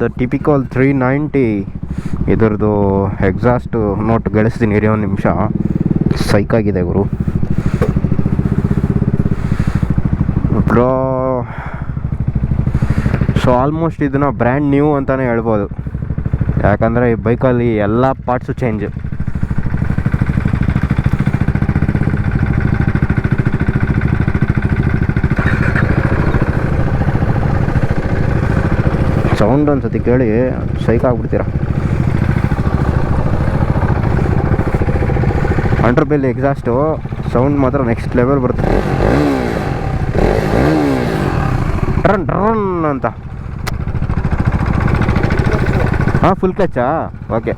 The typical 390. ಇದರದ್ದು exhaust note ಗಳಿಸ್ತೀನಿ ಇರಿ ಒಂದು ನಿಮಿಷ. ಸೈಕಾಗಿದೆ ಗುರು ಬ್ರೋ. ಸೊ ಆಲ್ಮೋಸ್ಟ್ ಇದನ್ನು ಬ್ರ್ಯಾಂಡ್ ನ್ಯೂ ಅಂತಲೇ ಹೇಳ್ಬೋದು, ಯಾಕಂದರೆ ಈ ಬೈಕಲ್ಲಿ ಎಲ್ಲ ಪಾರ್ಟ್ಸು ಚೇಂಜ್. ಸೌಂಡ್ ಒಂದು ಸತಿ ಕೇಳಿ ಸೈಕಾಗ್ಬಿಡ್ತೀರ. ಅಂಡರ್ ಬೆಲ್ ಎಕ್ಸಾಸ್ಟು ಸೌಂಡ್ ಮಾತ್ರ ನೆಕ್ಸ್ಟ್ ಲೆವೆಲ್ ಬರುತ್ತೆ. ಡ್ರನ್ ಡ್ರನ್ ಅಂತ. ಹಾಂ, ಫುಲ್ ಕ್ಲಚ್ಚಾ? ಓಕೆ.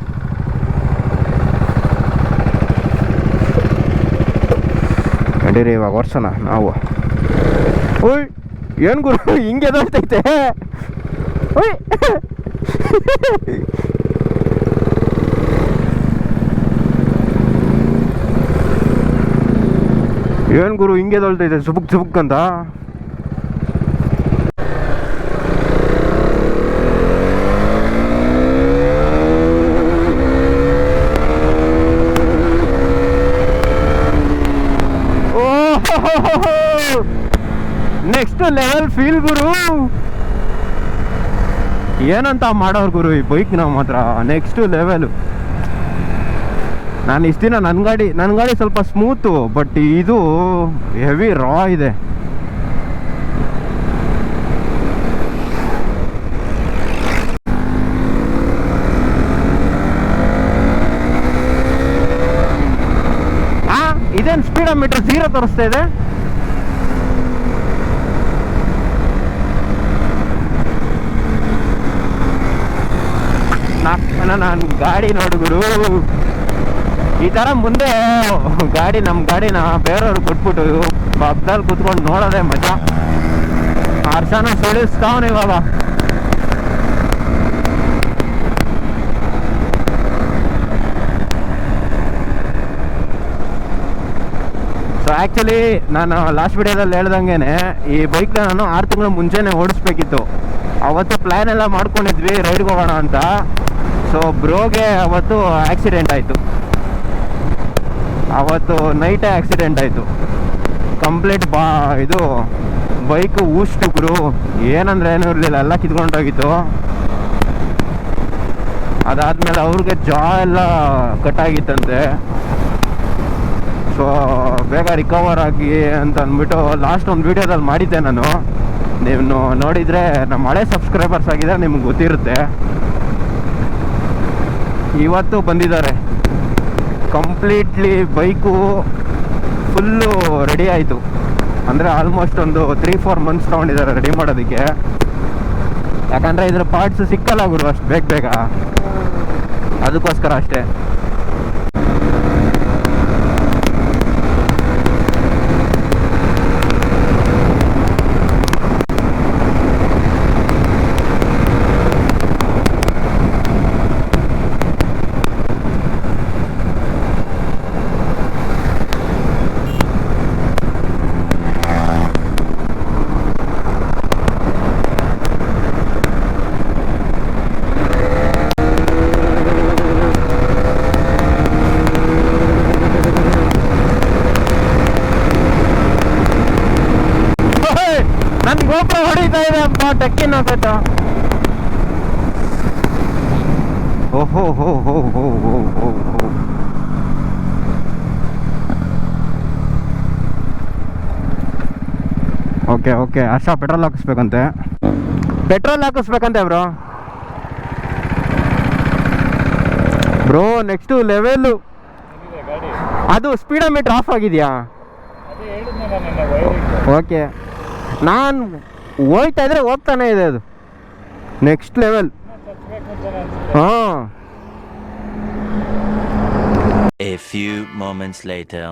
ನಡೀರಿ ಇವಾಗ ಓಡಿಸೋಣ ನಾವು. ಓಯ್ ಏನು ಗುರು ಹಿಂಗೆ ಎದೋಳ್ತೈತೆ? ಓಯ್ ಏನು ಗುರು ಹಿಂಗೆ ಎದೋಳ್ತೈತೆ ಸುಬುಕ್ ಸುಬುಕ್ ಅಂತ? ನೆಕ್ಸ್ಟ್ ಲೆವೆಲ್ ಫೀಲ್ ಗುರು. ಏನಂತ ಮಾಡೋರು ಗುರು ಈ ಬೈಕ್ ನಾವು ಮಾತ್ರ ನೆಕ್ಸ್ಟ್ ಲೆವೆಲು. ನಾನು ಇಷ್ಟು ದಿನ ನನ್ನ ಗಾಡಿ ಸ್ವಲ್ಪ ಸ್ಮೂತು, ಬಟ್ ಇದು ಹೆವಿ ರಾ ಇದೆ. ಇದೇನು ಸ್ಪೀಡೋಮೀಟರ್ 0 ತೋರಿಸ್ತಾ ಇದೆ? ನಾನು ಗಾಡಿ ನೋಡು ಗುರು, ಈ ಥರ ಮುಂದೆ ನಮ್ಮ ಗಾಡಿನ ಬೇರೆಯವ್ರು ಕೊಟ್ಬಿಟ್ಟು ಪಕ್ಕದಲ್ಲಿ ಕೂತ್ಕೊಂಡು ನೋಡೋದೇ ಮಜಾ. ಹರ್ಷನ ಸುಳಿಸ್ತಾವನು ಇವಾಗ. ಸೊ ಆ್ಯಕ್ಚುಲಿ ನಾನು ಲಾಸ್ಟ್ ವಿಡಿಯೋದಲ್ಲಿ ಹೇಳ್ದಂಗೆ ಈ ಬೈಕ್ನ ನಾನು 6 ತಿಂಗಳ ಮುಂಚೆನೇ ಓಡಿಸ್ಬೇಕಿತ್ತು. ಅವತ್ತು ಪ್ಲ್ಯಾನ್ ಎಲ್ಲ ಮಾಡ್ಕೊಂಡಿದ್ವಿ ರೈಡ್ಗೆ ಹೋಗೋಣ ಅಂತ. ಸೊ ಬ್ರೋಗೆ ಅವತ್ತು ಆಕ್ಸಿಡೆಂಟ್ ಆಯಿತು. ಅವತ್ತು ನೈಟೇ ಆಕ್ಸಿಡೆಂಟ್ ಆಯಿತು. ಕಂಪ್ಲೀಟ್ ಇದು ಬೈಕು ಊಷ್ಟು ಗುರು. ಏನಂದರೆ ಏನೂ ಇರಲಿಲ್ಲ, ಎಲ್ಲ ಕಿತ್ಕೊಂಡೋಗಿತ್ತು. ಅದಾದಮೇಲೆ ಅವ್ರಿಗೆ ಜಾ ಎಲ್ಲ ಕಟ್ಟಾಗಿತ್ತಂತೆ. ಸೊ ಬೇಗ ರಿಕವರ್ ಆಗಿ ಅಂತ ಅಂದ್ಬಿಟ್ಟು ಲಾಸ್ಟ್ ಒಂದು ವೀಡಿಯೋದಲ್ಲಿ ಮಾಡಿದ್ದೆ ನಾನು. ನೀವು ನೋಡಿದರೆ ನಮ್ಮ ಹಳೆ ಸಬ್ಸ್ಕ್ರೈಬರ್ಸ್ ಆಗಿದ್ರೆ ನಿಮ್ಗೆ ಗೊತ್ತಿರುತ್ತೆ. ಇವತ್ತು ಬಂದಿದ್ದಾರೆ ಕಂಪ್ಲೀಟ್ಲಿ. ಬೈಕು ಫುಲ್ಲು ರೆಡಿ ಆಯಿತು. ಅಂದರೆ ಆಲ್ಮೋಸ್ಟ್ ಒಂದು 3-4 ಮಂತ್ಸ್ ತೊಗೊಂಡಿದ್ದಾರೆ ರೆಡಿ ಮಾಡೋದಕ್ಕೆ. ಯಾಕಂದರೆ ಇದ್ರ ಪಾರ್ಟ್ಸ್ ಸಿಕ್ಕಲ್ಲ ಗುರು ಅಷ್ಟು ಬೇಗ, ಅದಕ್ಕೋಸ್ಕರ ಅಷ್ಟೇ. ಗೋಪುರ ಹೊಡಿತಾ ಇದೆ ಅಪ್ಪ ಟಕ್ಕಿನ ಕಟ್ಟ. ಓಹೋ ಹೋ ಹೋ ಹೋ ಹೋ ಹೋ ಹೋ. Okay okay. ಹರ್ಷ ಪೆಟ್ರೋಲ್ ಹಾಕಿಸ್ಬೇಕಂತೆ ಬ್ರೋ ನೆಕ್ಸ್ಟು ಲೆವೆಲ್ಲು. ಅದು ಸ್ಪೀಡೋಮೀಟರ್ ಆಫ್ ಆಗಿದೆಯಾ? ಓಕೆ. ನಾನು ಹೋಗ್ತಾ ಇದ್ರೆ ಹೋಗ್ತಾನೆ ಇದೆ ಅದು ನೆಕ್ಸ್ಟ್ ಲೆವೆಲ್. ಹಾಂ. A few moments later.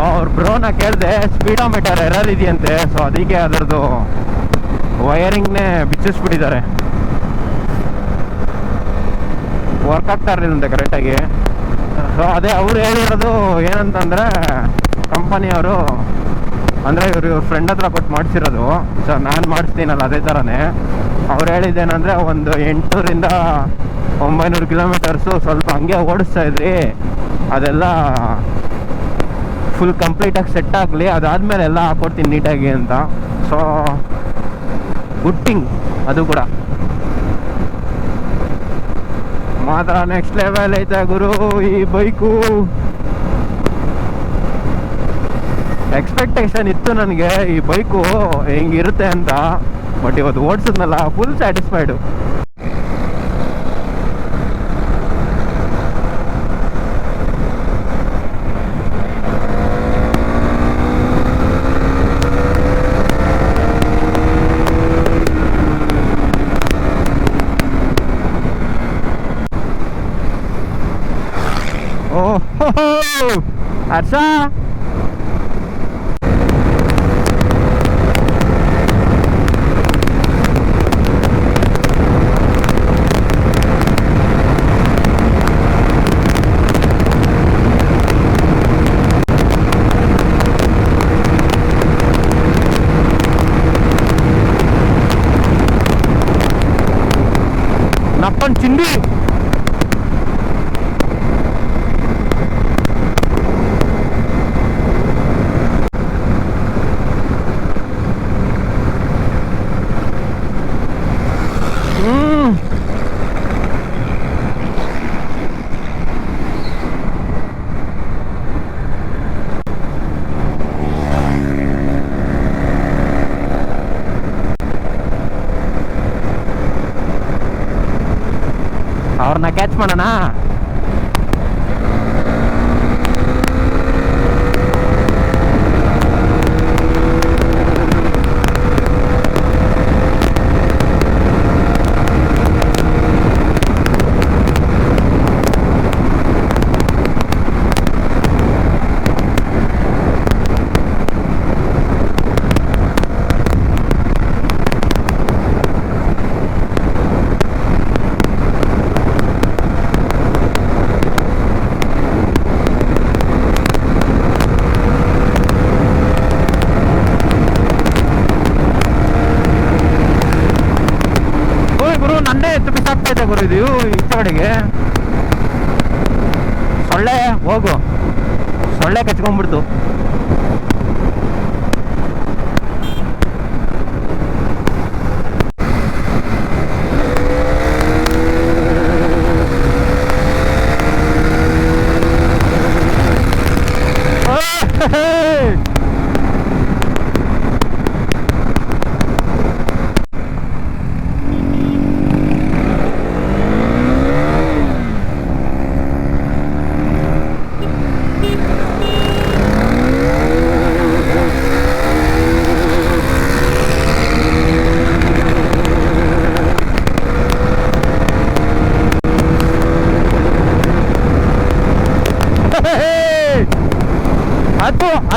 ಅವ್ರ ಬ್ರೋನ ನಾ ಕೇಳಿದೆ, ಸ್ಪೀಡೋಮೀಟರ್ ಎರರ್ ಇದೆಯಂತೆ. ಸೊ ಅದಕ್ಕೆ ಅದರದ್ದು ವೈರಿಂಗ್ನೇ ಬಿಚ್ಚಿಸ್ಬಿಟ್ಟಿದ್ದಾರೆ, ವರ್ಕ್ ಆಗ್ತಾ ಇರಲಿಲ್ಲಂತೆ ಕರೆಕ್ಟಾಗಿ. ಸೊ ಅದೇ ಅವ್ರು ಹೇಳಿರೋದು ಏನಂತಂದರೆ, ಕಂಪನಿಯವರು ಅಂದರೆ ಇವ್ರ ಫ್ರೆಂಡ್ ಹತ್ರ ಕೊಟ್ಟು ಮಾಡಿಸಿರೋದು. ಸೊ ನಾನು ಮಾಡಿಸ್ತೀನಲ್ಲ ಅದೇ ಥರನೇ. ಅವ್ರು ಹೇಳಿದ್ದೇನೆಂದರೆ, ಒಂದು 800ರಿಂದ 900 ಕಿಲೋಮೀಟರ್ಸು ಸ್ವಲ್ಪ ಹಂಗೆ ಓಡಿಸ್ತಾ ಇದ್ರಿ, ಅದೆಲ್ಲ ಫುಲ್ ಕಂಪ್ಲೀಟಾಗಿ ಸೆಟ್ ಆಗಲಿ, ಅದಾದಮೇಲೆ ಎಲ್ಲ ಹಾಕ್ಕೊಡ್ತೀನಿ ನೀಟಾಗಿ ಅಂತ. ಸೊ ಗುಟ್ಟಿಂಗ್ ಅದು ಕೂಡ ಮಾತ್ರ ನೆಕ್ಸ್ಟ್ ಲೆವೆಲ್ ಐತೆ ಗುರು ಈ ಬೈಕು. ಎಕ್ಸ್ಪೆಕ್ಟೇಷನ್ ಇತ್ತು ನನಗೆ ಈ ಬೈಕು ಹೆಂಗಿರುತ್ತೆ ಅಂತ, ಬಟ್ ಇವತ್ತು ಓಡಿಸಿದ್ನಲ್ಲ ಫುಲ್ ಸ್ಯಾಟಿಸ್ಫೈಡು. ಓಹೋ ಹರ್ಷ, ನಪ್ಪನ್ ಚಿಂದಿ. ಅವ್ರನ್ನ ಕ್ಯಾಚ್ ಮಾಡೋಣ. ನನ್ನೇ ಎತ್ತು ಬಿಸಾಕ್ತಾ ಇದೆ ಗುರು ಇದು ಈ ಕಡೆಗೆ. ಸೊಳ್ಳೆ ಹೋಗು, ಸೊಳ್ಳೆ ಕಚ್ಕೊಂಡ್ಬಿಡ್ತು.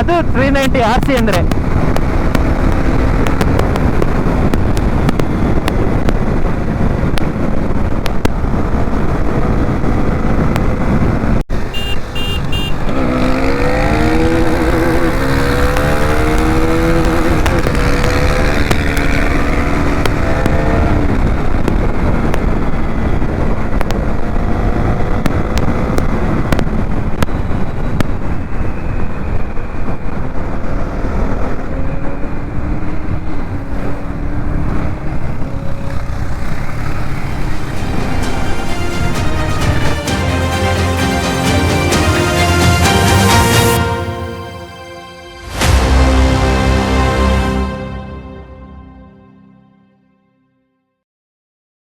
ಅದು 390 RC ಅಂದ್ರೆ